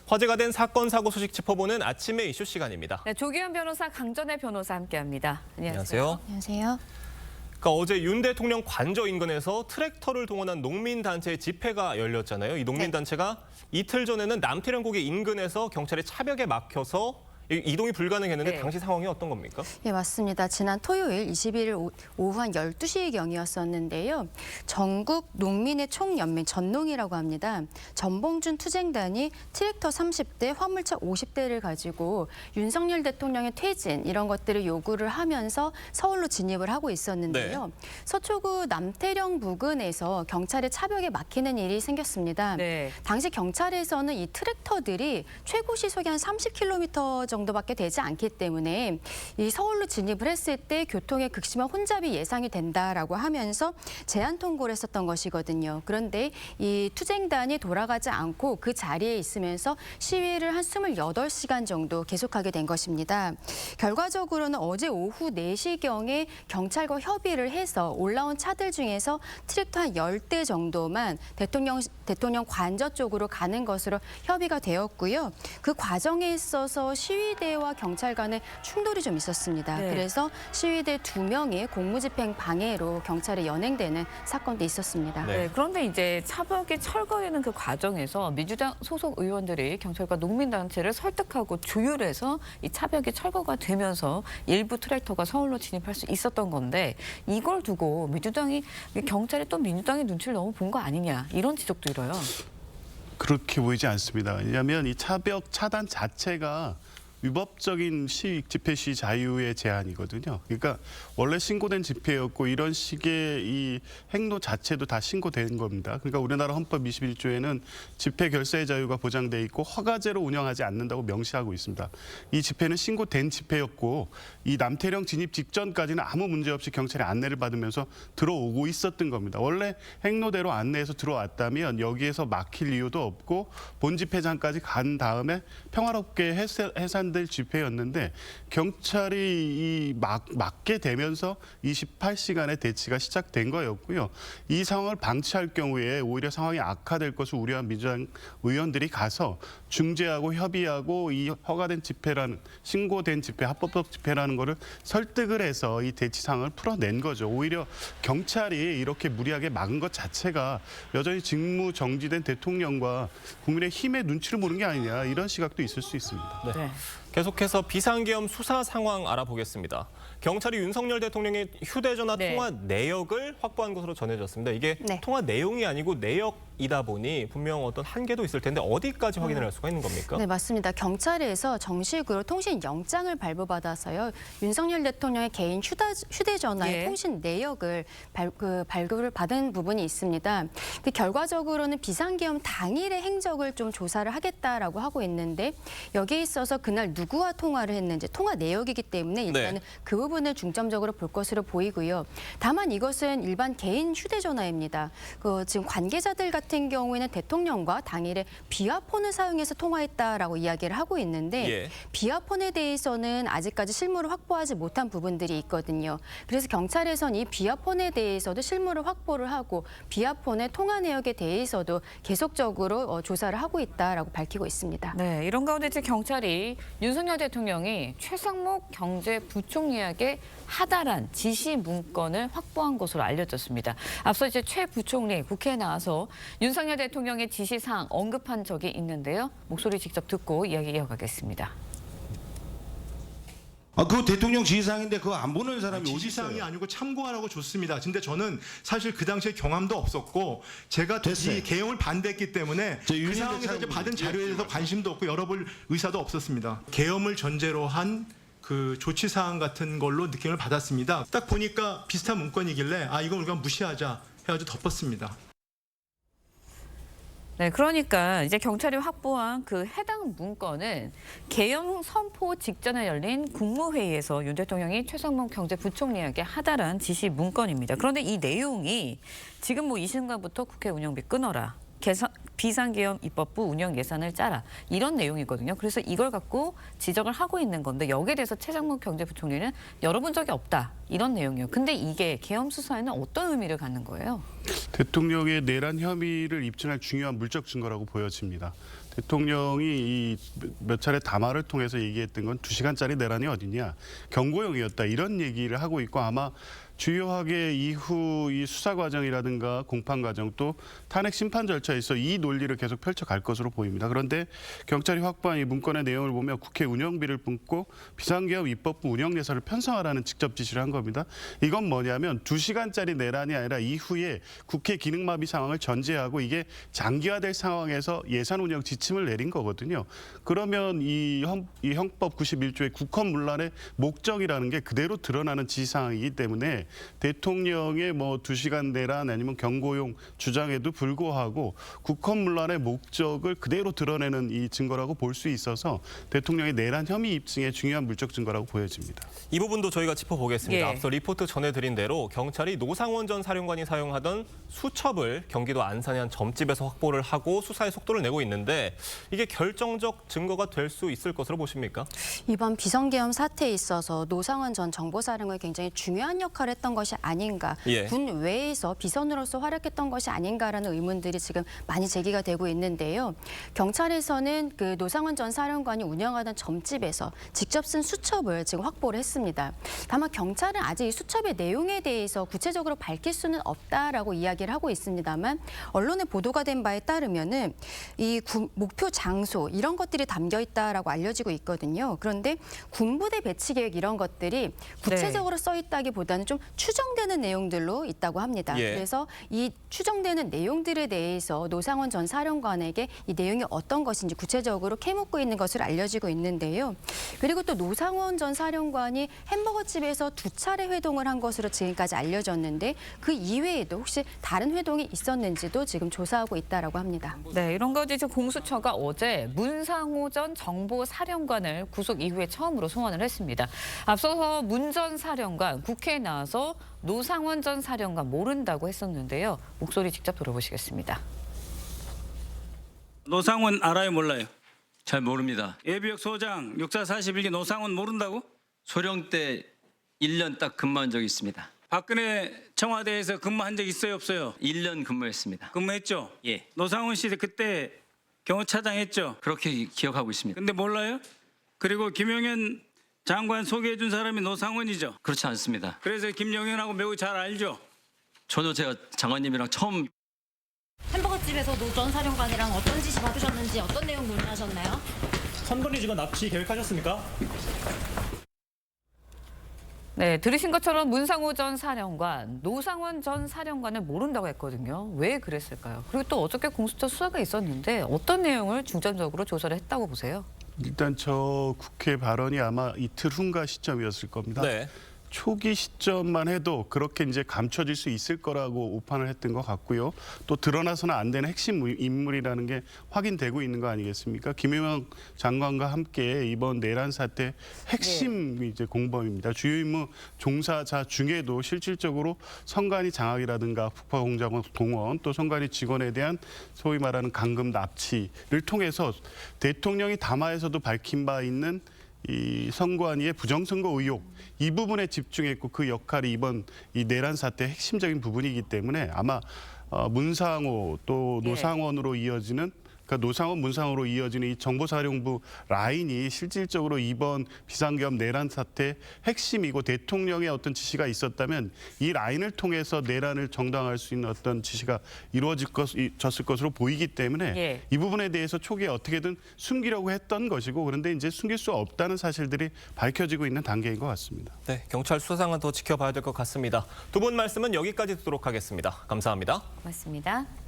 화제가 된 사건, 사고 소식 짚어보는 아침의 이슈 시간입니다. 네, 조기현 변호사, 강전의 변호사 함께합니다. 안녕하세요. 안녕하세요. 그러니까 어제 윤 대통령 관저 인근에서 트랙터를 동원한 농민단체 집회가 열렸잖아요. 이 농민단체가 이틀 전에는 남태령고개 인근에서 경찰의 차벽에 막혀서 이동이 불가능했는데 네. 당시 상황이 어떤 겁니까? 네, 맞습니다. 지난 토요일 21일 오후 한 12시경이었었는데요. 전국 농민의 총연맹 전농이라고 합니다. 전봉준 투쟁단이 트랙터 30대, 화물차 50대를 가지고 윤석열 대통령의 퇴진 이런 것들을 요구를 하면서 서울로 진입을 하고 있었는데요. 서초구 남태령 부근에서 경찰의 차벽에 막히는 일이 생겼습니다. 네. 당시 경찰에서는 이 트랙터들이 최고 시속이 한 30km 정도밖에 되지 않기 때문에 이 서울로 진입을 했을 때 교통의 극심한 혼잡이 예상이 된다라고 하면서 제한 통고를 했었던 것이거든요. 그런데 이 투쟁단이 돌아가지 않고 그 자리에 있으면서 시위를 한 28시간 정도 계속하게 된 것입니다. 결과적으로는 어제 오후 4시경에 경찰과 협의를 해서 올라온 차들 중에서 트랙터 한 10대 정도만 대통령 관저 쪽으로 가는 것으로 협의가 되었고요. 그 과정에 있어서 시위대와 경찰 간의 충돌이 좀 있었습니다. 네. 그래서 시위대 2명이 공무집행 방해로 경찰에 연행되는 사건도 있었습니다. 네, 그런데 이제 차벽이 철거되는 그 과정에서 민주당 소속 의원들이 경찰과 농민단체를 설득하고 조율해서 이 차벽이 철거가 되면서 일부 트랙터가 서울로 진입할 수 있었던 건데 이걸 두고 민주당이 경찰이 또 민주당의 눈치를 너무 본 거 아니냐 이런 지적도 들어요. 그렇게 보이지 않습니다. 왜냐하면 이 차벽 차단 자체가 위법적인 집회 시 자유의 제한이거든요. 그러니까 원래 신고된 집회였고 이런 식의 이 행동 자체도 다 신고된 겁니다. 그러니까 우리나라 헌법 21조에는 집회 결사의 자유가 보장돼 있고 허가제로 운영하지 않는다고 명시하고 있습니다. 이 집회는 신고된 집회였고 이 남태령 진입 직전까지는 아무 문제 없이 경찰의 안내를 받으면서 들어오고 있었던 겁니다. 원래 행로대로 안내해서 들어왔다면 여기에서 막힐 이유도 없고 본 집회장까지 간 다음에 평화롭게 해산될 집회였는데 경찰이 막게 되면서 28시간의 대치가 시작된 거였고요. 이 상황을 방치할 경우에 오히려 상황이 악화될 것을 우려한 민주당 의원들이 가서 중재하고 협의하고 이 허가된 집회라는 신고된 집회, 합법적 집회라는 거를 설득을 해서 이 대치 상황을 풀어낸 거죠. 오히려 경찰이 이렇게 무리하게 막은 것 자체가 여전히 직무 정지된 대통령과 국민의 힘의 눈치를 보는 게 아니냐 이런 시각도 있을 수 있습니다. 네. 계속해서 비상계엄 수사 상황 알아보겠습니다. 경찰이 윤석열 대통령의 휴대전화 통화 내역을 확보한 것으로 전해졌습니다. 이게 통화 내용이 아니고 내역이다 보니 분명 어떤 한계도 있을 텐데 어디까지 확인을 할 수가 있는 겁니까? 네, 맞습니다. 경찰에서 정식으로 통신 영장을 발부받아서요. 윤석열 대통령의 개인 휴대전화의 통신 내역을 발급을 받은 부분이 있습니다. 근데 결과적으로는 비상계엄 당일의 행적을 좀 조사를 하겠다라고 하고 있는데 여기에 있어서 그날 누구와 통화를 했는지 통화 내역이기 때문에 일단은 그 부분을 중점적으로 볼 것으로 보이고요. 다만 이것은 일반 개인 휴대전화입니다. 지금 관계자들 같은 경우에는 대통령과 당일에 비화폰을 사용해서 통화했다라고 이야기를 하고 있는데 비화폰에 대해서는 아직까지 실물을 확보하지 못한 부분들이 있거든요. 그래서 경찰에서는 이 비화폰에 대해서도 실물을 확보를 하고 비화폰의 통화 내역에 대해서도 계속적으로 조사를 하고 있다라고 밝히고 있습니다. 네, 이런 가운데 이제 경찰이 윤석열 대통령이 최상목 경제부총리에게 하달한 지시 문건을 확보한 것으로 알려졌습니다. 앞서 이제 최 부총리 국회에 나와서 윤석열 대통령의 지시사항 언급한 적이 있는데요. 목소리 직접 듣고 이야기 이어가겠습니다. 그 대통령 지시사항인데 그거 안 보는 사람이 어디 있어요? 지시사항이 아니고 참고하라고 줬습니다. 근데 저는 사실 그 당시에 경험도 없었고 제가 이 개혁을 반대했기 때문에 그 상황에서 이제 받은 자료에 대해서 관심도 없고 열어볼 의사도 없었습니다. 계엄을 전제로 한 그 조치사항 같은 걸로 느낌을 받았습니다. 딱 보니까 비슷한 문건이길래 이건 우리가 무시하자 해가지고 덮었습니다. 네, 그러니까 이제 경찰이 확보한 그 해당 문건은 계엄 선포 직전에 열린 국무회의에서 윤 대통령이 최상목 경제부총리에게 하달한 지시 문건입니다. 그런데 이 내용이 지금 이 순간부터 국회 운영비 끊어라. 비상계엄 입법부 운영 예산을 짜라. 이런 내용이거든요. 그래서 이걸 갖고 지적을 하고 있는 건데 여기에 대해서 최상목 경제부총리는 열어본 적이 없다. 이런 내용이에요. 근데 이게 계엄 수사에는 어떤 의미를 갖는 거예요? 대통령의 내란 혐의를 입증할 중요한 물적 증거라고 보여집니다. 대통령이 이 몇 차례 담화를 통해서 얘기했던 건 2시간짜리 내란이 어디냐, 경고용이었다 이런 얘기를 하고 있고 아마 주요하게 이후 이 수사 과정이라든가 공판 과정 또 탄핵 심판 절차에서 이 논리를 계속 펼쳐갈 것으로 보입니다. 그런데 경찰이 확보한 이 문건의 내용을 보면 국회 운영비를 뿜고 비상계엄 입법부 운영 예산을 편성하라는 직접 지시를 한 겁니다. 이건 뭐냐면 2시간짜리 내란이 아니라 이후에 국회 기능마비 상황을 전제하고 이게 장기화될 상황에서 예산 운영 지침을 내린 거거든요. 그러면 이 형법 91조의 국헌문란의 목적이라는 게 그대로 드러나는 지시사항이기 때문에 대통령의 뭐 2시간 내란 아니면 경고용 주장에도 불구하고 국헌문란의 목적을 그대로 드러내는 이 증거라고 볼 수 있어서 대통령의 내란 혐의 입증의 중요한 물적 증거라고 보여집니다. 이 부분도 저희가 짚어보겠습니다. 예. 앞서 리포트 전해드린 대로 경찰이 노상원 전 사령관이 사용하던 수첩을 경기도 안산의 한 점집에서 확보를 하고 수사에 속도를 내고 있는데 이게 결정적 증거가 될 수 있을 것으로 보십니까? 이번 비상계엄 사태에 있어서 노상원 전 정보사령관이 굉장히 중요한 역할을 했던 것이 아닌가, 예. 군 외에서 비선으로서 활약했던 것이 아닌가라는 의문들이 지금 많이 제기가 되고 있는데요. 경찰에서는 그 노상원 전 사령관이 운영하던 점집에서 직접 쓴 수첩을 지금 확보를 했습니다. 다만 경찰은 아직 이 수첩의 내용에 대해서 구체적으로 밝힐 수는 없다라고 이야기를 하고 있습니다만 언론에 보도가 된 바에 따르면은 이 목표 장소 이런 것들이 담겨 있다라고 알려지고 있거든요. 그런데 군부대 배치 계획 이런 것들이 구체적으로 써 있다기보다는 좀 추정되는 내용들로 있다고 합니다. 예. 그래서 이 추정되는 내용들에 대해서 노상원 전 사령관에게 이 내용이 어떤 것인지 구체적으로 캐묻고 있는 것으로 알려지고 있는데요. 그리고 또 노상원 전 사령관이 햄버거집에서 2차례 회동을 한 것으로 지금까지 알려졌는데 그 이외에도 혹시 다른 회동이 있었는지도 지금 조사하고 있다라고 합니다. 네, 이런 거지 지금 공수처가 어제 문상호 전 정보사령관을 구속 이후에 처음으로 소환을 했습니다. 앞서서 문 전 사령관 국회에 나와서 노상원 전 사령관 모른다고 했었는데요. 목소리 직접 들어보시겠습니다. 노상원 알아요, 몰라요? 잘 모릅니다. 예비역 소장 역사 41기 노상원 모른다고? 소령 때 1년 딱 근무한 적이 있습니다. 박근혜 청와대에서 근무한 적 있어요, 없어요? 1년 근무했습니다. 근무했죠? 예, 노상원 씨 그때 경호차장 했죠? 그렇게 기억하고 있습니다. 근데 몰라요? 그리고 김용현 장관 소개해 준 사람이 노상원이죠? 그렇지 않습니다. 그래서 김용현하고 매우 잘 알죠? 저도 제가 장관님이랑 처음 햄버거집에서 노 전 사령관이랑 어떤 지시 받으셨는지 어떤 내용 논의하셨나요? 선건이 직원 납치 계획하셨습니까? 네, 들으신 것처럼 문상호 전 사령관, 노상원 전 사령관을 모른다고 했거든요. 왜 그랬을까요? 그리고 또 어저께 공수처 수사가 있었는데 어떤 내용을 중점적으로 조사를 했다고 보세요? 일단 저 국회 발언이 아마 이틀 후인가 시점이었을 겁니다. 네. 초기 시점만 해도 그렇게 이제 감춰질 수 있을 거라고 오판을 했던 것 같고요. 또 드러나서는 안 되는 핵심 인물이라는 게 확인되고 있는 거 아니겠습니까? 김용현 장관과 함께 이번 내란 사태 핵심 이제 공범입니다. 주요 임무 종사자 중에도 실질적으로 선관위 장악이라든가 북파공작원 동원 또 선관위 직원에 대한 소위 말하는 감금 납치를 통해서 대통령이 담화에서도 밝힌 바 있는 이 선관위의 부정선거 의혹 이 부분에 집중했고 그 역할이 이번 이 내란 사태의 핵심적인 부분이기 때문에 아마 문상호 또 노상원으로 이어지는 그러니까 노상원 문상호로 이어지는 이 정보사령부 라인이 실질적으로 이번 비상계엄 내란 사태의 핵심이고 대통령의 어떤 지시가 있었다면 이 라인을 통해서 내란을 정당화할 수 있는 어떤 지시가 이루어졌을 것으로 보이기 때문에 이 부분에 대해서 초기에 어떻게든 숨기려고 했던 것이고 그런데 이제 숨길 수 없다는 사실들이 밝혀지고 있는 단계인 것 같습니다. 네, 경찰 수사 상황 더 지켜봐야 될 것 같습니다. 두 분 말씀은 여기까지 듣도록 하겠습니다. 감사합니다. 고맙습니다.